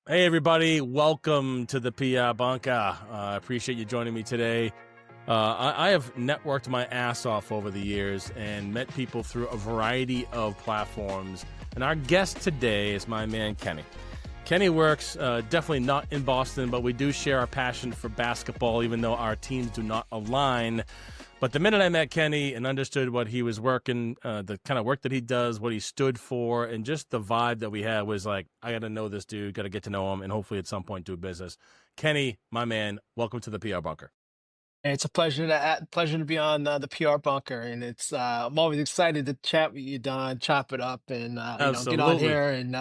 Hey, everybody. Welcome to the PR Bunker. I appreciate you joining me today. I have networked my ass off over the years and met people through a variety of platforms. And our guest today is my man, Kenny. Kenny works definitely not in Boston, but we do share our passion for basketball, even though our teams do not align. But the minute I met Kenny and understood what he was working, the kind of work that he does, what he stood for, and just the vibe that we had was like, I got to know this dude, got to get to know him, and hopefully at some point do business. Kenny, my man, welcome to the PR Bunker. It's a pleasure to be on the PR Bunker, and I'm always excited to chat with you, Don, chop it up, and get on Absolutely. here and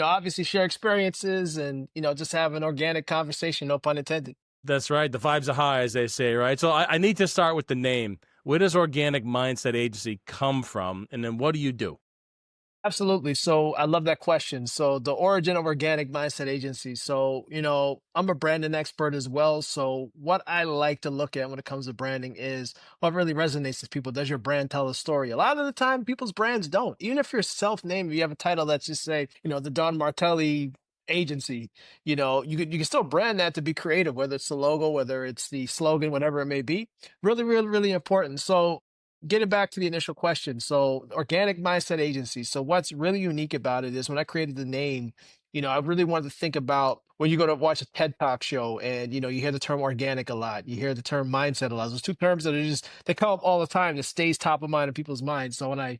obviously share experiences and just have an organic conversation, no pun intended. That's right. The vibes are high, as they say, right? So I need to start with the name. Where does Organic Mindset Agency come from? And then what do you do? Absolutely. So I love that question. So the origin of Organic Mindset Agency. So, I'm a branding expert as well. So what I like to look at when it comes to branding is what really resonates with people. Does your brand tell a story? A lot of the time, people's brands don't. Even if you're self-named, if you have a title that's just say, the Don Martelli agency, you can still brand that to be creative, whether it's the logo, whether it's the slogan, whatever it may be. Really, really, really important. So getting back to the initial question, so organic mindset agency. So what's really unique about it is when I created the name, I really wanted to think about when you go to watch a TED Talk show and you hear the term organic a lot, you hear the term mindset a lot. Those two terms that are just they come up all the time. That stays top of mind in people's minds. So when I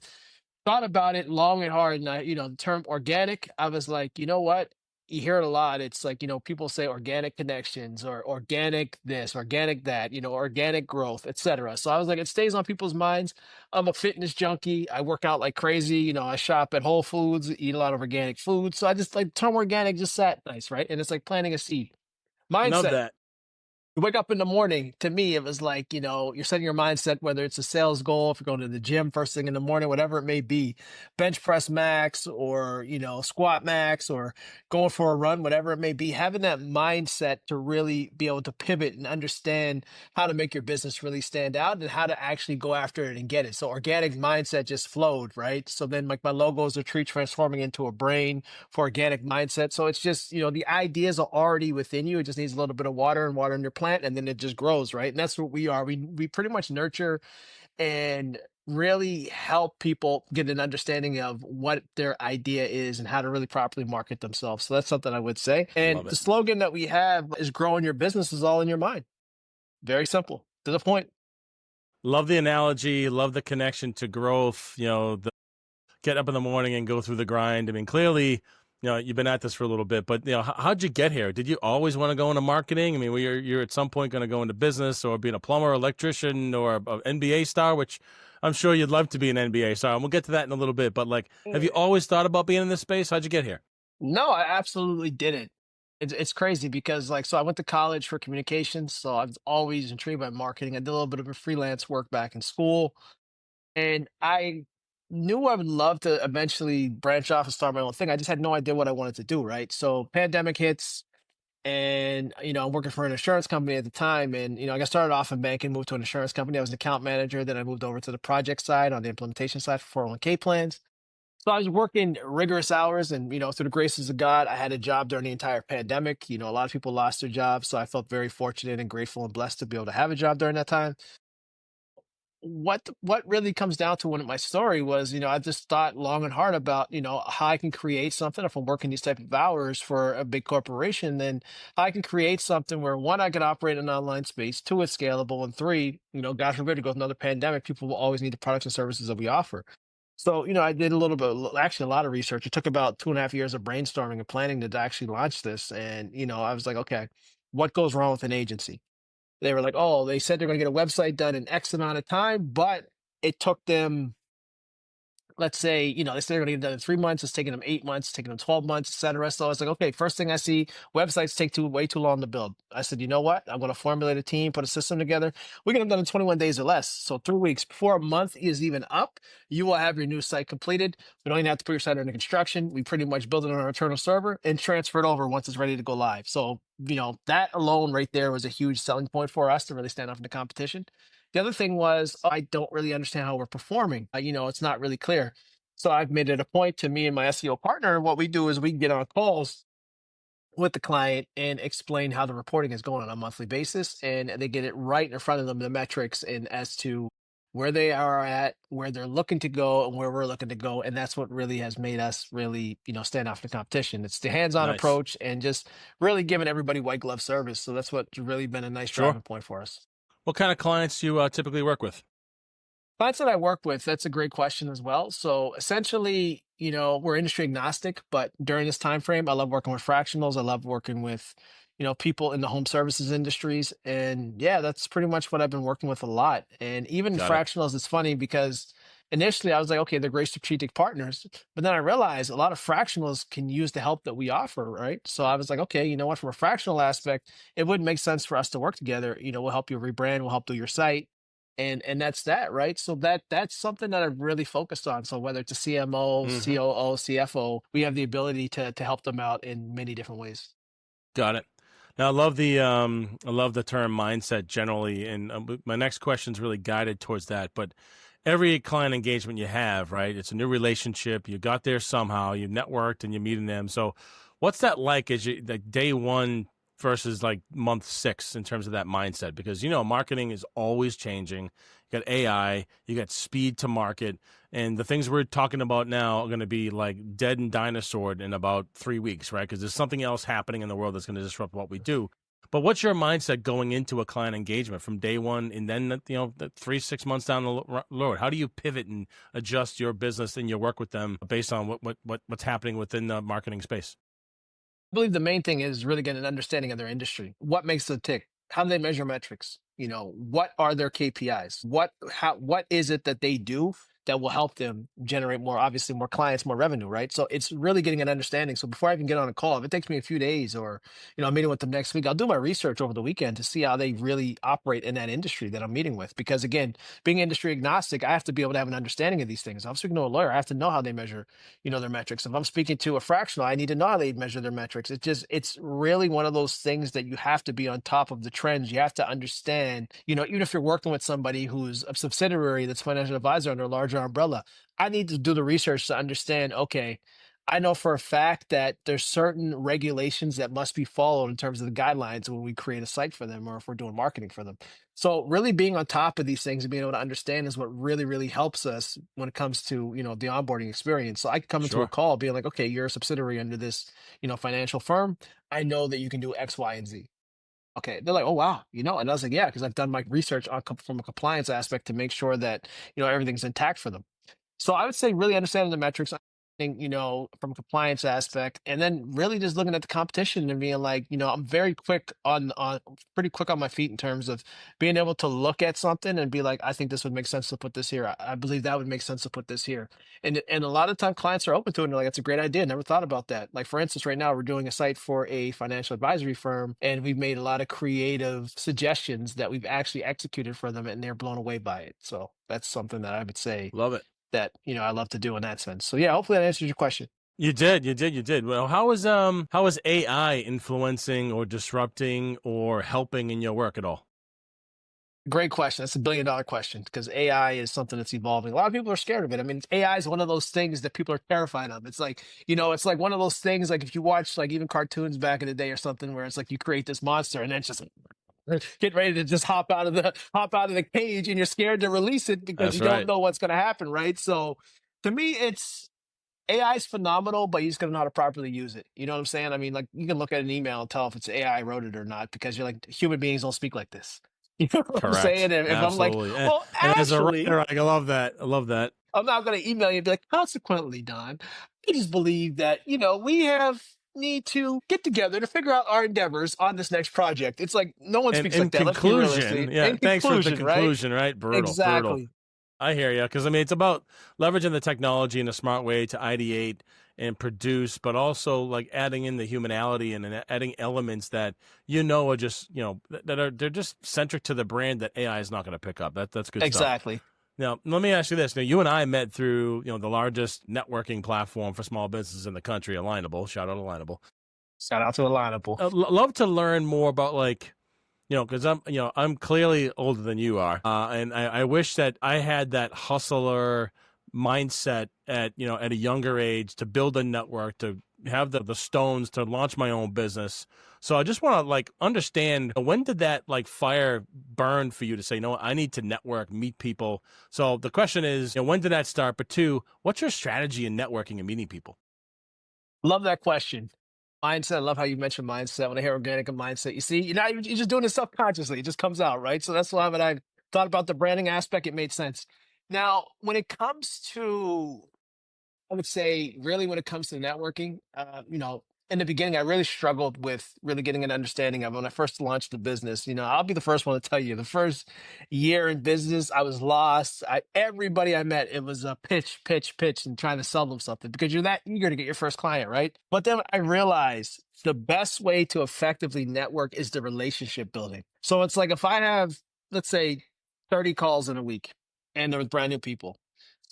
thought about it long and hard, and the term organic, I was like, you know what? You hear it a lot. It's like, people say organic connections or organic this, organic that, organic growth, etc. So I was like, it stays on people's minds. I'm a fitness junkie. I work out like crazy. I shop at Whole Foods, eat a lot of organic food. So I just like the term organic just sat nice, right? And it's like planting a seed. Love Mindset. that. You wake up in the morning, to me, it was like, you're setting your mindset, whether it's a sales goal, if you're going to the gym first thing in the morning, whatever it may be, bench press max or, squat max or going for a run, whatever it may be, having that mindset to really be able to pivot and understand how to make your business really stand out and how to actually go after it and get it. So organic mindset just flowed, right? So then like my logo is a tree transforming into a brain for organic mindset. So it's just, the ideas are already within you. It just needs a little bit of water and water in your plant, and then it just grows, right? And that's what we are. We pretty much nurture and really help people get an understanding of what their idea is and how to really properly market themselves. So that's something I would say. And Love the it. slogan that we have is growing your business is all in your mind. Very simple. To the point. Love the analogy. Love the connection to growth. Get up in the morning and go through the grind. I mean, clearly, you've been at this for a little bit, but how'd you get here? Did you always want to go into marketing? I mean, you're at some point going to go into business or being a plumber, electrician, or a NBA star, which I'm sure you'd love to be an NBA star. And we'll get to that in a little bit. But like, have you always thought about being in this space? How'd you get here? No, I absolutely didn't. It's crazy because so I went to college for communications, so I was always intrigued by marketing. I did a little bit of a freelance work back in school, and I knew I would love to eventually branch off and start my own thing. I just had no idea what I wanted to do, right? So pandemic hits, and I'm working for an insurance company at the time, and I got started off in banking, moved to an insurance company. I was an account manager, then I moved over to the project side on the implementation side for 401k plans. So I was working rigorous hours, and through the graces of God, I had a job during the entire pandemic. A lot of people lost their jobs, so I felt very fortunate and grateful and blessed to be able to have a job during that time. What really comes down to when my story was, I just thought long and hard about, how I can create something if I'm working these type of hours for a big corporation, then I can create something where one, I could operate in an online space, two, it's scalable, and three, God forbid it goes another pandemic, people will always need the products and services that we offer. So, I did a little bit, actually a lot of research. It took about 2.5 years of brainstorming and planning to actually launch this. And, I was like, okay, what goes wrong with an agency? They were like, oh, they said they're going to get a website done in X amount of time, but it took them, let's say, they said they're going to get it done in 3 months. It's taking them 8 months, it's taking them 12 months, et cetera. So I was like, okay, first thing I see, websites take way too long to build. I said, you know what? I'm going to formulate a team, put a system together. We get them done in 21 days or less. So 3 weeks before a month is even up, you will have your new site completed. We don't even have to put your site under construction. We pretty much build it on our internal server and transfer it over once it's ready to go live. So, that alone right there was a huge selling point for us to really stand off in the competition. The other thing was, I don't really understand how we're performing. It's not really clear. So I've made it a point to me and my SEO partner. What we do is we get on calls with the client and explain how the reporting is going on a monthly basis, and they get it right in front of them, the metrics, and as to where they are at, where they're looking to go, and where we're looking to go. And that's what really has made us really, stand out from the competition. It's the hands-on Nice. approach and just really giving everybody white glove service. So that's what's really been a nice Sure. driving point for us. What kind of clients do you typically work with? Clients that I work with, that's a great question as well. So essentially, we're industry agnostic, but during this time frame, I love working with fractionals. I love working with, people in the home services industries. And yeah, that's pretty much what I've been working with a lot. And even Got it. fractionals, it's funny because initially I was like, okay, they're great strategic partners. But then I realized a lot of fractionals can use the help that we offer, right? So I was like, okay, you know what, from a fractional aspect, it would make sense for us to work together. We'll help you rebrand, we'll help do your site, and that's that, right? So that's something that I've really focused on. So whether it's a CMO, Hmm. COO, CFO, we have the ability to help them out in many different ways. Got it. Now I love the term mindset generally, and my next question is really guided towards that. But every client engagement you have, right? It's a new relationship. You got there somehow. You networked and you're meeting them. So, what's that like as you like day one versus like month six in terms of that mindset? Because marketing is always changing. You got AI, you got speed to market, and the things we're talking about now are going to be like dead and dinosaur in about 3 weeks, right? Because there's something else happening in the world that's going to disrupt what we do. But what's your mindset going into a client engagement from day one, and then the 3 6 months down the road? How do you pivot and adjust your business and your work with them based on what's happening within the marketing space? I believe the main thing is really getting an understanding of their industry. What makes them tick? How do they measure metrics? What are their KPIs? What is it that they do that will help them generate more, obviously more clients, more revenue, right? So it's really getting an understanding. So before I even get on a call, if it takes me a few days or, I'm meeting with them next week, I'll do my research over the weekend to see how they really operate in that industry that I'm meeting with. Because again, being industry agnostic, I have to be able to have an understanding of these things. If I'm speaking to a lawyer, I have to know how they measure their metrics. If I'm speaking to a fractional, I need to know how they measure their metrics. It's really one of those things that you have to be on top of the trends. You have to understand, even if you're working with somebody who's a subsidiary that's financial advisor under a larger umbrella, I need to do the research to understand, okay, I know for a fact that there's certain regulations that must be followed in terms of the guidelines when we create a site for them or if we're doing marketing for them. So really being on top of these things and being able to understand is what really, really helps us when it comes to, the onboarding experience. So I can come into a Sure. call being like, okay, you're a subsidiary under this, financial firm. I know that you can do X, Y, and Z. Okay. They're like, oh wow, and I was like, yeah, because I've done my research on from a compliance aspect to make sure that, everything's intact for them. So I would say really understanding the metrics, understanding, from a compliance aspect, and then really just looking at the competition and being like, I'm very quick on pretty quick on my feet in terms of being able to look at something and be like, I think this would make sense to put this here. I believe that would make sense to put this here. And a lot of time clients are open to it and they're like, it's a great idea. Never thought about that. Like for instance, right now we're doing a site for a financial advisory firm and we've made a lot of creative suggestions that we've actually executed for them and they're blown away by it. So that's something that I would say Love it. that I love to do in that sense. So yeah, hopefully that answers your question. You did. Well, how is AI influencing or disrupting or helping in your work at all? Great question. That's $1 billion question because AI is something that's evolving. A lot of people are scared of it. I mean, AI is one of those things that people are terrified of. It's like, it's like one of those things like if you watch like even cartoons back in the day or something where it's like you create this monster and then it's just get ready to just hop out of the cage and you're scared to release it because That's you don't right. know what's going to happen, right? So to me, it's AI is phenomenal, but you just gotta know how to properly use it. You know what I'm saying? I mean, like you can look at an email and tell if it's AI wrote it or not because you're like human beings don't speak like this. You know what I'm Correct. saying? If I'm like, Absolutely. And, well, and as a actually, writer, I love that. I love that. I'm not gonna email you and be like, consequently, Don, I just believe that we have need to get together to figure out our endeavors on this next project. It's like no one And speaks in like that. Let's be conclusion, realistic. yeah, In thanks for the conclusion, right? conclusion, right? Brutal, brutal. Exactly. I hear you. Because, I mean, it's about leveraging the technology in a smart way to ideate and produce, but also like adding in the humanality and adding elements that are just, they're just centric to the brand that AI is not going to pick up. That's good stuff. Exactly. Now, let me ask you this. Now, you and I met through, the largest networking platform for small businesses in the country, Alignable. Shout out Alignable. Shout out to Alignable. Love to learn more about like, because I'm clearly older than you are, and I wish that I had that hustler mindset at a younger age to build a network to have the stones to launch my own business. So I just want to like understand, when did that like fire burn for you to say, no, I need to network, meet people. So the question is, when did that start? But two, what's your strategy in networking and meeting people? Love that question. Mindset. I love how you mentioned mindset. When I hear organic and mindset, you see, you're just doing it subconsciously. It just comes out, right? So that's why when I thought about the branding aspect, it made sense. Now, when it comes to I would say, really, when it comes to networking, in the beginning, I really struggled with really getting an understanding of when I first launched the business. I'll be the first one to tell you, the first year in business, I was lost. Everybody I met, it was a pitch, pitch, pitch, and trying to sell them something because you're that eager to get your first client, right? But then I realized the best way to effectively network is the relationship building. So it's like if I have, let's say, 30 calls in a week, and they're with brand new people.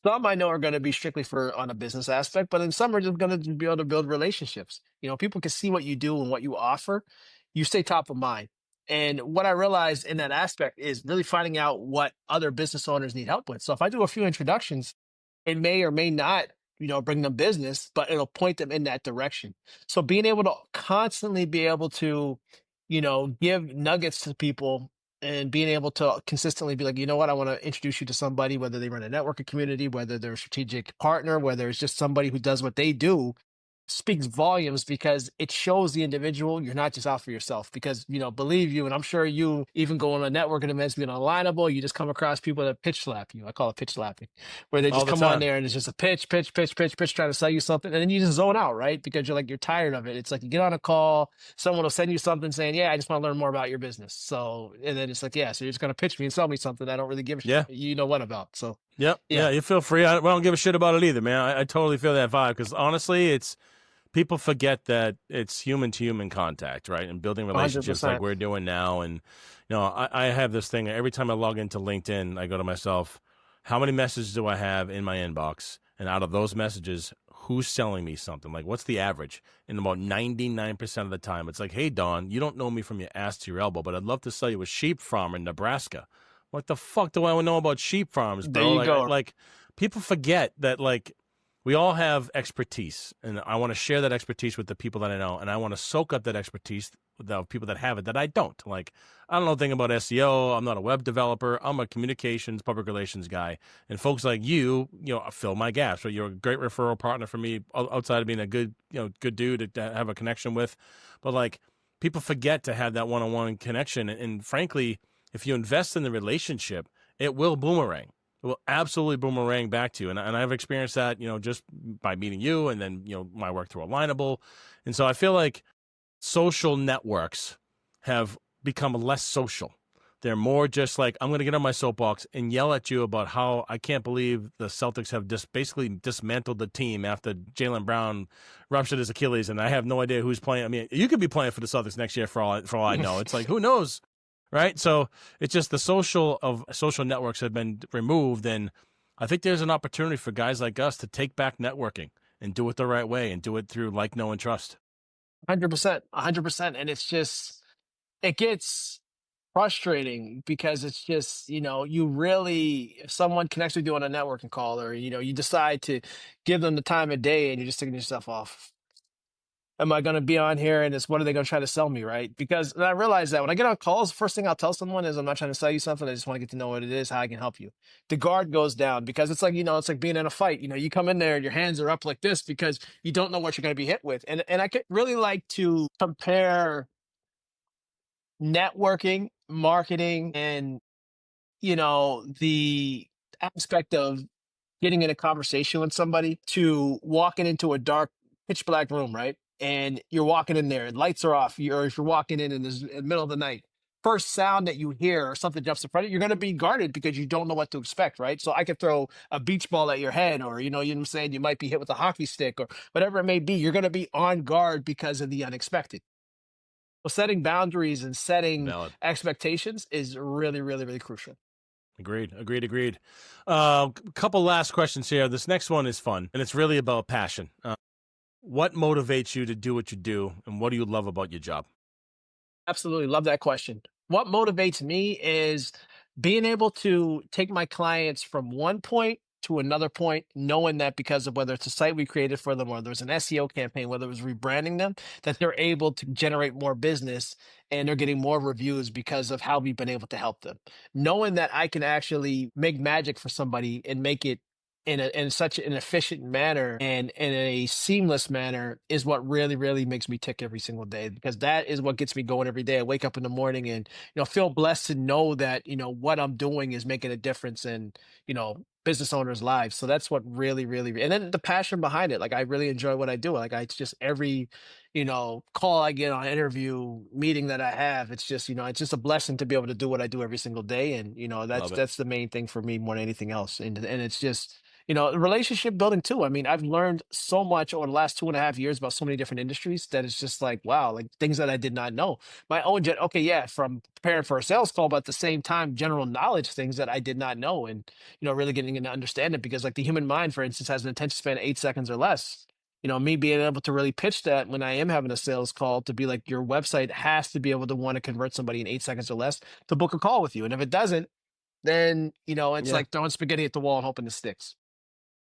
Some I know are going to be strictly for on a business aspect, but then some are just going to be able to build relationships. People can see what you do and what you offer. You stay top of mind. And what I realized in that aspect is really finding out what other business owners need help with. So if I do a few introductions, it may or may not, bring them business, but it'll point them in that direction. So being able to constantly be able to, give nuggets to people and being able to consistently be like, you know what, I want to introduce you to somebody, whether they run a networking community, whether they're a strategic partner, whether it's just somebody who does what they do, speaks volumes because it shows the individual you're not just out for yourself. Because, believe you, and I'm sure you even go on a networking events, being unalignable, you just come across people that pitch slap you. I call it pitch slapping, where they All just the come on time. there and it's just a pitch, pitch, pitch, pitch, pitch, trying to sell you something. And then you just zone out, right? Because you're tired of it. It's like you get on a call, someone will send you something saying, yeah, I just want to learn more about your business. So, and then it's like, yeah, so you're just going to pitch me and sell me something I don't really give a Yeah. you know what about. So, Yep. yeah, Yeah. You feel free. I don't give a shit about it either, man. I totally feel that vibe because honestly, people forget that it's human to human contact, right? And building relationships like 100%. we're doing now. And, I have this thing every time I log into LinkedIn, I go to myself, how many messages do I have in my inbox? And out of those messages, who's selling me something? Like, what's the average? And about 99% of the time, it's like, hey, Don, you don't know me from your ass to your elbow, but I'd love to sell you a sheep farm in Nebraska. What the fuck do I know about sheep farms, There bro? you Like, go. like people forget that, like, we all have expertise, and I want to share that expertise with the people that I know, and I want to soak up that expertise with the people that have it that I don't. Like, I don't know anything about SEO. I'm not a web developer. I'm a communications, public relations guy, and folks like you, fill my gaps. So you're a great referral partner for me outside of being a good, good dude to have a connection with. But like, people forget to have that one-on-one connection, and frankly, if you invest in the relationship, it will boomerang. It will absolutely boomerang back to you. And I've experienced that, just by meeting you and then, my work through Alignable. And so I feel like social networks have become less social. They're more just like, I'm going to get on my soapbox and yell at you about how I can't believe the Celtics have just basically dismantled the team after Jaylen Brown ruptured his Achilles, and I have no idea who's playing. I mean, you could be playing for the Celtics next year for all I know. It's like, who knows? Right? So it's just the social networks have been removed, and I think there's an opportunity for guys like us to take back networking and do it the right way and do it through like, know, and trust. 100%, 100%. And it gets frustrating because it's just, you really, if someone connects with you on a networking call or, you decide to give them the time of day and you're just taking yourself off. Am I going to be on here and it's what are they going to try to sell me, right? Because and I realize that when I get on calls, the first thing I'll tell someone is I'm not trying to sell you something. I just want to get to know what it is, how I can help you. The guard goes down because it's like, it's like being in a fight. You come in there and your hands are up like this because you don't know what you're going to be hit with. And I could really like to compare networking, marketing, and the aspect of getting in a conversation with somebody to walking into a dark, pitch black room, right? And you're walking in there, and lights are off. Or if you're walking in the middle of the night, first sound that you hear or something jumps in front of you, you're going to be guarded because you don't know what to expect, right? So I could throw a beach ball at your head, or you know what I'm saying, you might be hit with a hockey stick, or whatever it may be. You're going to be on guard because of the unexpected. So setting boundaries and setting Valid. expectations is really, really, really crucial. Agreed. Couple last questions here. This next one is fun, and it's really about passion. What motivates you to do what you do, and what do you love about your job? Absolutely love that question. What motivates me is being able to take my clients from one point to another point, knowing that because of whether it's a site we created for them or there's an SEO campaign, whether it was rebranding them, that they're able to generate more business and they're getting more reviews because of how we've been able to help them. Knowing that I can actually make magic for somebody and make it in such an efficient manner and in a seamless manner is what really really makes me tick every single day, because that is what gets me going every day. I wake up in the morning and feel blessed to know that what I'm doing is making a difference in business owners' lives. So that's what really really, and then the passion behind it. Like, I really enjoy what I do. Like, it's just every call I get on, interview meeting that I have, it's just it's just a blessing to be able to do what I do every single day. And that's Love it. that's the main thing for me more than anything else. And it's just relationship building too. I mean, I've learned so much over the last 2.5 years about so many different industries that it's just like, wow, like things that I did not know. My own, okay, yeah, from preparing for a sales call, but at the same time, general knowledge things that I did not know, and really getting into understand it, because like the human mind, for instance, has an attention span of 8 seconds or less. Me being able to really pitch that when I am having a sales call, to be like, your website has to be able to want to convert somebody in 8 seconds or less to book a call with you. And if it doesn't, then it's Yeah. like throwing spaghetti at the wall and hoping it sticks.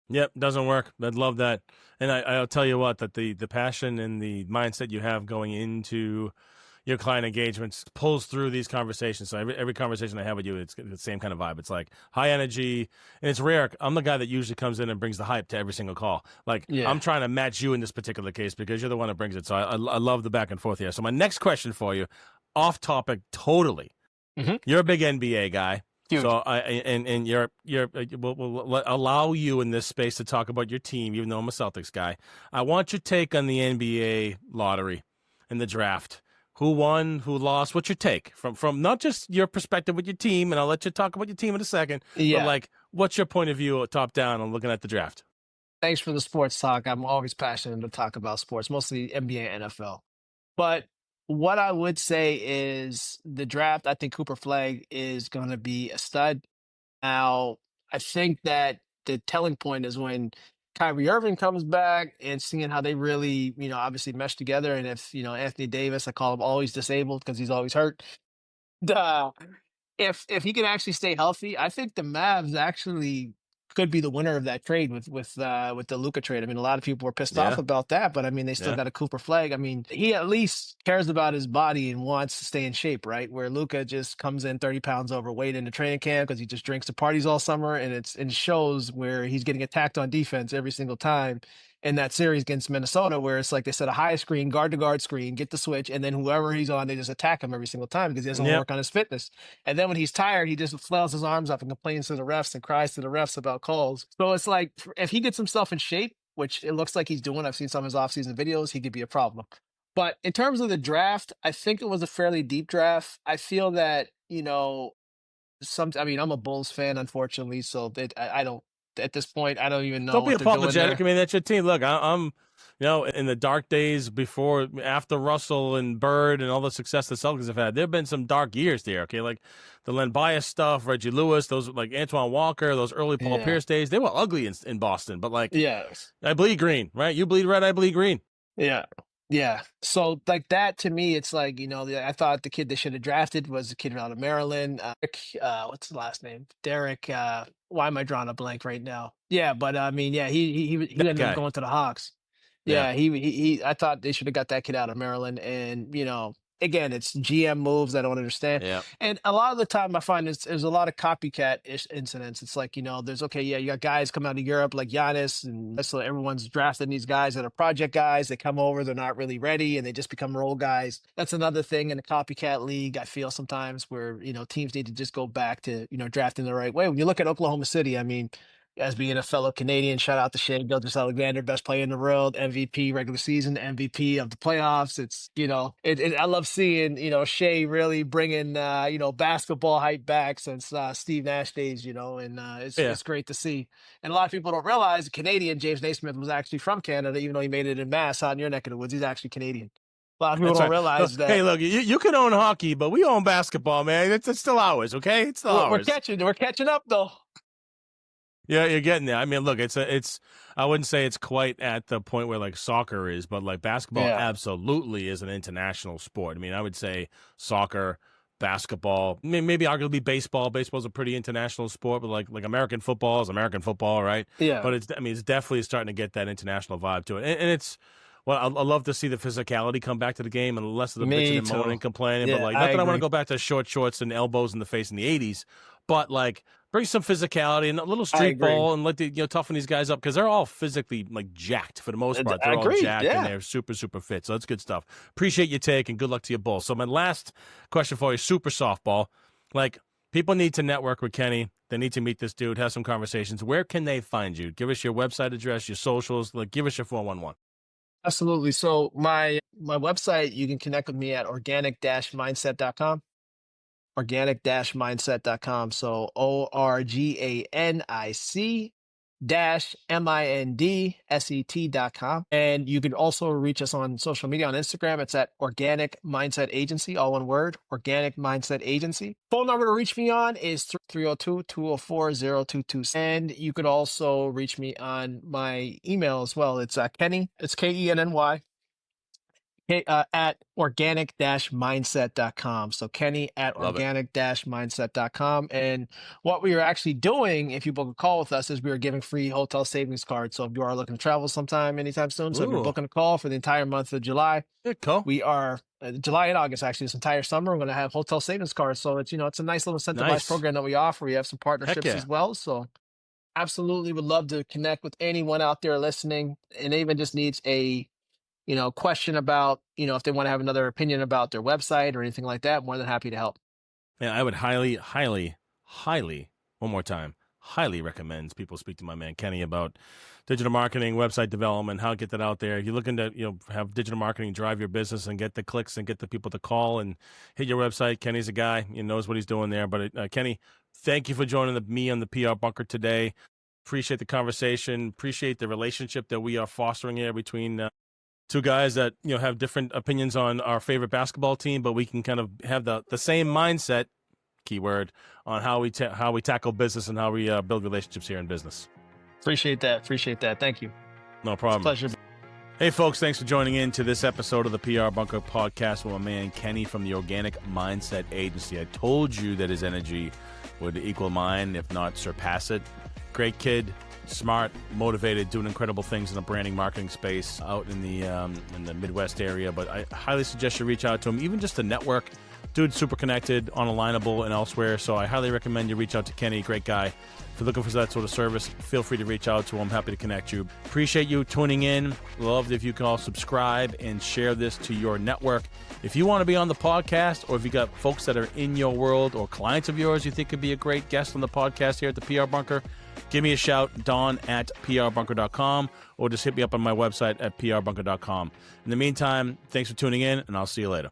Yep, doesn't work. I'd love that. And I'll tell you what, that the passion and the mindset you have going into your client engagements pulls through these conversations. So every conversation I have with you, it's the same kind of vibe. It's like high energy, and it's rare. I'm the guy that usually comes in and brings the hype to every single call. Like, Yeah. I'm trying to match you in this particular case because you're the one that brings it. So I love the back and forth here. So my next question for you, off topic totally. Hmm. You're a big NBA guy. Huge. So and we'll allow you in this space to talk about your team, even though I'm a Celtics guy. I want your take on the NBA lottery and the draft. Who won? Who lost? What's your take from not just your perspective with your team, and I'll let you talk about your team in a second, but Yeah. like, what's your point of view, top down, on looking at the draft? Thanks for the sports talk. I'm always passionate to talk about sports, mostly NBA and NFL. But what I would say is the draft, I think Cooper Flag is going to be a stud. Now, I think that the telling point is when Kyrie Irving comes back and seeing how they really, obviously mesh together. And if, Anthony Davis, I call him always disabled because he's always hurt. Duh. If he can actually stay healthy, I think the Mavs actually could be the winner of that trade with the Luka trade. I mean, a lot of people were pissed off Yeah, about that, but I mean, they still yeah, got a Cooper Flag. I mean, he at least cares about his body and wants to stay in shape, right? Where Luka just comes in 30 pounds overweight in the training camp because he just drinks the parties all summer, and it shows where he's getting attacked on defense every single time. In that series against Minnesota, where it's like they set a high screen, guard to guard screen, get the switch, and then whoever he's on, they just attack him every single time because he doesn't yeah. work on his fitness. And then when he's tired, he just flails his arms up and complains to the refs and cries to the refs about calls. So it's like, if he gets himself in shape, which it looks like he's doing, I've seen some of his offseason videos, he could be a problem. But in terms of the draft, I think it was a fairly deep draft. I feel that, I mean, I'm a Bulls fan, unfortunately. So I don't, at this point, I don't even know Don't be what they're doing apologetic. there. I mean, that's your team. Look, I'm, in the dark days before, after Russell and Bird and all the success the Celtics have had, there have been some dark years there. Okay, like the Len Bias stuff, Reggie Lewis, those like Antoine Walker, those early Paul Yeah. Pierce days. They were ugly in Boston, but like, Yeah. I bleed green, right? You bleed red, I bleed green. Yeah. Yeah. So like that to me, it's like, I thought the kid they should have drafted was the kid out of Maryland. What's his last name? Derek. Why am I drawing a blank right now? Yeah, but I mean, yeah, he That ended up guy. going to the Hawks. Yeah, Yeah, he I thought they should have got that kid out of Maryland. And, again, it's GM moves I don't understand. yeah, And a lot of the time I find there's a lot of copycat incidents. It's like, there's, okay, yeah, you got guys come out of Europe like Giannis, and so everyone's drafting these guys that are project guys. They come over, they're not really ready, and they just become role guys. That's another thing in the copycat league, I feel sometimes, where, teams need to just go back to, drafting the right way. When you look at Oklahoma City, I mean, as being a fellow Canadian, shout out to Shea Gilgeous-Alexander, best player in the world, MVP regular season, MVP of the playoffs. It's, I love seeing, Shea really bringing, basketball hype back since Steve Nash days, and yeah. it's great to see. And a lot of people don't realize the Canadian James Naismith was actually from Canada, even though he made it in Mass out in your neck of the woods. He's actually Canadian. A lot of people That's don't right. Look, realize hey, that. look, you can own hockey, but we own basketball, man. It's still ours, okay? It's still We're ours. catching up though. Yeah, you're getting there. I mean, look, it's. I wouldn't say it's quite at the point where like soccer is, but like basketball Yeah. absolutely is an international sport. I mean, I would say soccer, basketball, maybe arguably baseball. Baseball's a pretty international sport, but like American football is American football, right? Yeah, But it's definitely starting to get that international vibe to it, and it's. Well, I love to see the physicality come back to the game and less of the bitching me and moaning too. and complaining. But Yeah, like, I not that I want to agree. go back to short shorts and elbows in the face in the '80s, but like bring some physicality and a little I street agree. ball and let the toughen these guys up because they're all physically like jacked for the most part. I They're all agree. jacked and Yeah. they're super fit. So that's good stuff. Appreciate your take and good luck to you both. So my last question for you, super softball, like. People need to network with Kenny. They need to meet this dude, have some conversations. Where can they find you? Give us your website address, your socials. Like, give us your 411. Absolutely. So my website, you can connect with me at organic-mindset.com. Organic-mindset.com. So ORGANIC-MINDSET.com. And you can also reach us on social media on Instagram. It's at Organic Mindset Agency, all one word, Organic Mindset Agency. Phone number to reach me on is 302-204-0227. And you could also reach me on my email as well. It's Kenny, it's Kenny, at organic-mindset.com. So Kenny at Love it. organic-mindset.com. And what we are actually doing, if you book a call with us, is we are giving free hotel savings cards. So if you are looking to travel sometime anytime soon, so if you're Ooh, booking a call for the entire month of July, yeah, cool. we are July and August, actually, this entire summer, we're going to have hotel savings cards. So it's, it's a nice little incentivized Nice. program that we offer. We have some Heck partnerships yeah. as well. So absolutely would love to connect with anyone out there listening, and even just needs a question about, if they want to have another opinion about their website or anything like that, more than happy to help. Man, I would highly, one more time, highly recommend people speak to my man Kenny about digital marketing, website development, how to get that out there. If you're looking to, have digital marketing drive your business and get the clicks and get the people to call and hit your website, Kenny's a guy. He knows what he's doing there. But Kenny, thank you for joining me on the PR Bunker today. Appreciate the conversation. Appreciate the relationship that we are fostering here between two guys that have different opinions on our favorite basketball team, but we can kind of have the same mindset, keyword, on how we tackle business and how we build relationships here in business. Appreciate that. Thank you. No It's a problem. pleasure. Hey folks, thanks for joining in to this episode of the PR Bunker podcast with my man Kenny from the Organic Mindset Agency. I told you that his energy would equal mine, if not surpass it. Great kid, smart, motivated, doing incredible things in the branding marketing space out in the Midwest area. But I highly suggest you reach out to him, even just to network. Dude's super connected on Alignable and elsewhere. So I highly recommend you reach out to Kenny. Great guy. If you're looking for that sort of service, feel free to reach out to him. Happy to connect you. Appreciate you tuning in. Love if you can all subscribe and share this to your network. If you want to be on the podcast, or if you got folks that are in your world or clients of yours you think could be a great guest on the podcast here at the PR Bunker, give me a shout, don@prbunker.com, or just hit me up on my website at prbunker.com. In the meantime, thanks for tuning in, and I'll see you later.